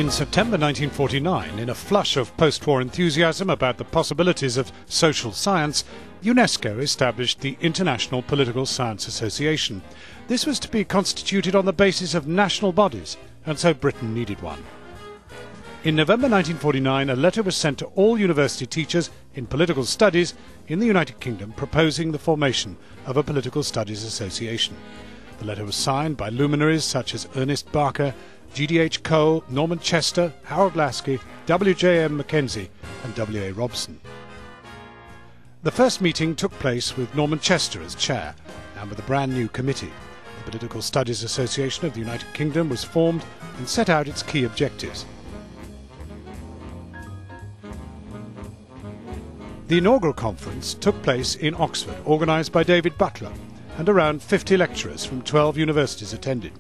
In September 1949, in a flush of post-war enthusiasm about the possibilities of social science, UNESCO established the International Political Science Association. This was to be constituted on the basis of national bodies, and so Britain needed one. In November 1949, a letter was sent to all university teachers in political studies in the United Kingdom proposing the formation of a political studies association. The letter was signed by luminaries such as Ernest Barker, G.D.H. Cole, Norman Chester, Harold Laski, W.J.M. Mackenzie and W.A. Robson. The first meeting took place with Norman Chester as chair and with a brand new committee. The Political Studies Association of the United Kingdom was formed and set out its key objectives. The inaugural conference took place in Oxford, organised by David Butler, and around 50 lecturers from 12 universities attended.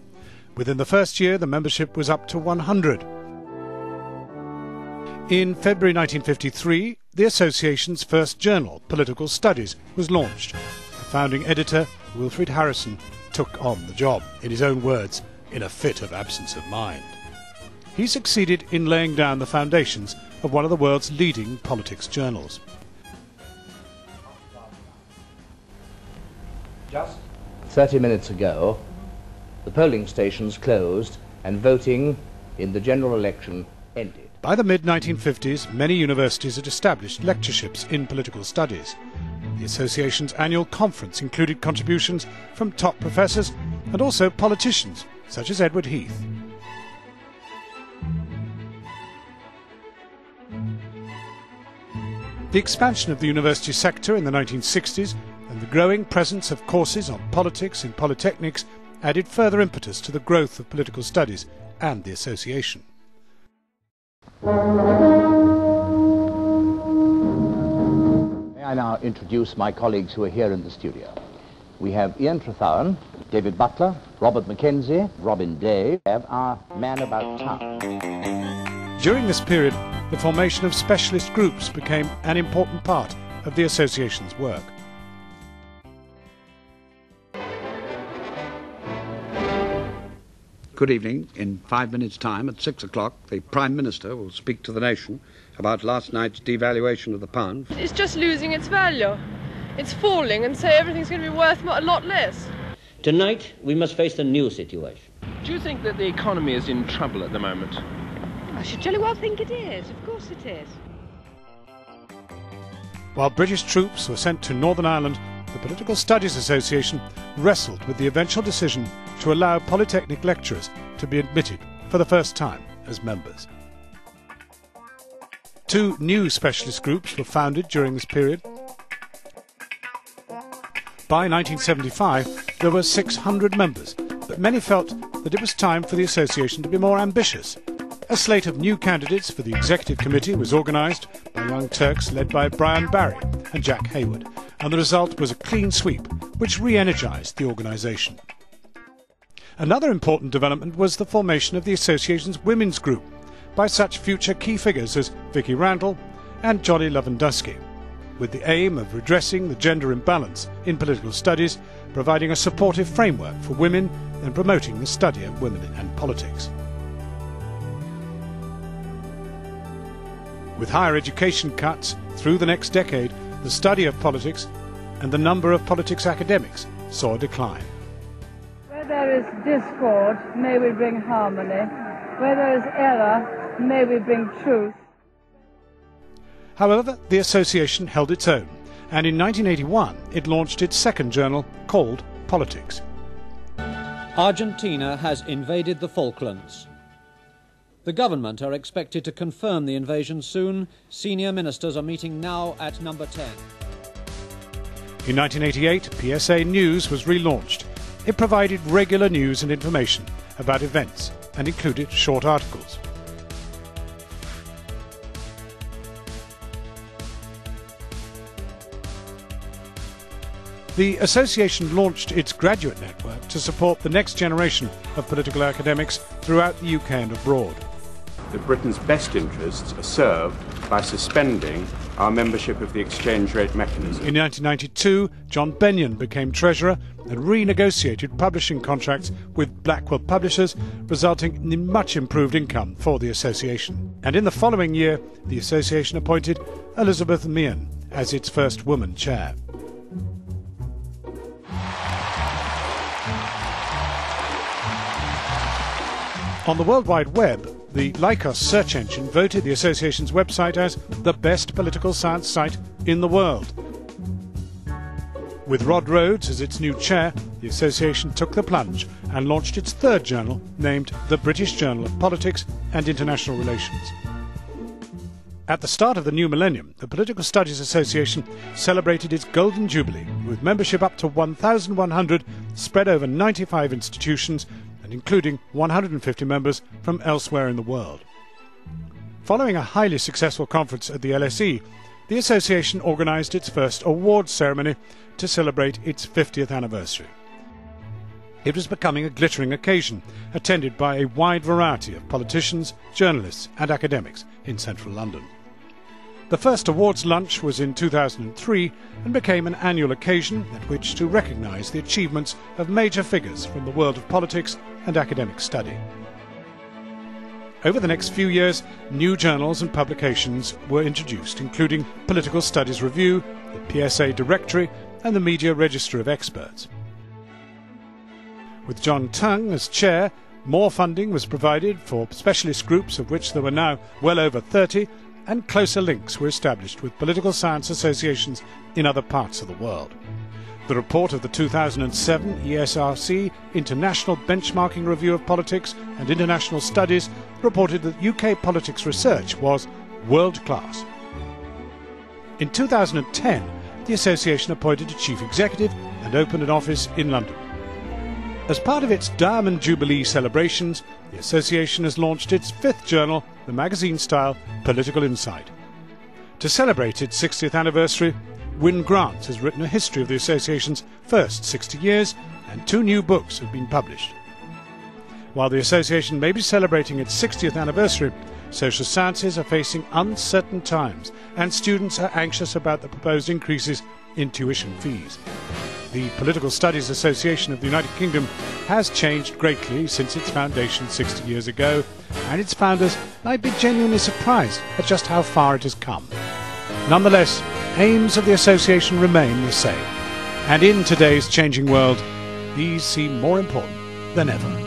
Within the first year, the membership was up to 100. In February 1953, the association's first journal, Political Studies, was launched. The founding editor, Wilfrid Harrison, took on the job, in his own words, in a fit of absence of mind. He succeeded in laying down the foundations of one of the world's leading politics journals. Just 30 minutes ago, the polling stations closed and voting in the general election ended. By the mid-1950s, many universities had established lectureships in political studies. The association's annual conference included contributions from top professors and also politicians, such as Edward Heath. The expansion of the university sector in the 1960s and the growing presence of courses on politics in polytechnics added further impetus to the growth of political studies and the association. May I now introduce my colleagues who are here in the studio. We have Ian Trethowan, David Butler, Robert Mackenzie, Robin Day. We have our man about town. During this period, the formation of specialist groups became an important part of the association's work. Good evening. In 5 minutes' time, at 6 o'clock, the Prime Minister will speak to the nation about last night's devaluation of the pound. It's just losing its value. It's falling, and so everything's going to be worth a lot less. Tonight, we must face the new situation. Do you think that the economy is in trouble at the moment? I should jolly well think it is. Of course it is. While British troops were sent to Northern Ireland, the Political Studies Association wrestled with the eventual decision to allow polytechnic lecturers to be admitted for the first time as members. 2 new specialist groups were founded during this period. By 1975, there were 600 members, but many felt that it was time for the association to be more ambitious. A slate of new candidates for the executive committee was organised by Young Turks led by Brian Barry and Jack Hayward, and the result was a clean sweep which re-energised the organisation. Another important development was the formation of the association's women's group by such future key figures as Vicky Randall and Jolly Lewandowski, with the aim of redressing the gender imbalance in political studies, providing a supportive framework for women and promoting the study of women and politics. With higher education cuts through the next decade, the study of politics and the number of politics academics saw a decline. Where there is discord, may we bring harmony. Where there is error, may we bring truth. However, the association held its own, and in 1981 it launched its second journal called Politics. Argentina has invaded the Falklands. The government are expected to confirm the invasion soon. Senior ministers are meeting now at number 10. In 1988, PSA News was relaunched. It provided regular news and information about events and included short articles. The association launched its graduate network to support the next generation of political academics throughout the UK and abroad. That Britain's best interests are served by suspending our membership of the exchange rate mechanism. In 1992, John Benyon became treasurer and renegotiated publishing contracts with Blackwell Publishers, resulting in much improved income for the association. And in the following year, the association appointed Elizabeth Meehan as its first woman chair. On the World Wide Web, the Lycos search engine voted the association's website as the best political science site in the world. With Rod Rhodes as its new chair, the association took the plunge and launched its third journal, named the British Journal of Politics and International Relations. At the start of the new millennium, the Political Studies Association celebrated its Golden Jubilee, with membership up to 1,100 spread over 95 institutions, and including 150 members from elsewhere in the world. Following a highly successful conference at the LSE, the association organised its first awards ceremony to celebrate its 50th anniversary. It was becoming a glittering occasion, attended by a wide variety of politicians, journalists and academics in central London. The first awards lunch was in 2003 and became an annual occasion at which to recognise the achievements of major figures from the world of politics and academic study. Over the next few years, new journals and publications were introduced, including Political Studies Review, the PSA Directory and the Media Register of Experts. With John Tongue as chair, more funding was provided for specialist groups, of which there were now well over 30, and closer links were established with political science associations in other parts of the world. The report of the 2007 ESRC International Benchmarking Review of Politics and International Studies reported that UK politics research was world-class. In 2010, the association appointed a chief executive and opened an office in London. As part of its Diamond Jubilee celebrations, the association has launched its fifth journal, the magazine-style Political Insight. To celebrate its 60th anniversary, Wyn Grant has written a history of the association's first 60 years, and 2 new books have been published. While the association may be celebrating its 60th anniversary, social sciences are facing uncertain times, and students are anxious about the proposed increases in tuition fees. The Political Studies Association of the United Kingdom has changed greatly since its foundation 60 years ago, and its founders might be genuinely surprised at just how far it has come. Nonetheless, aims of the association remain the same, and in today's changing world, these seem more important than ever.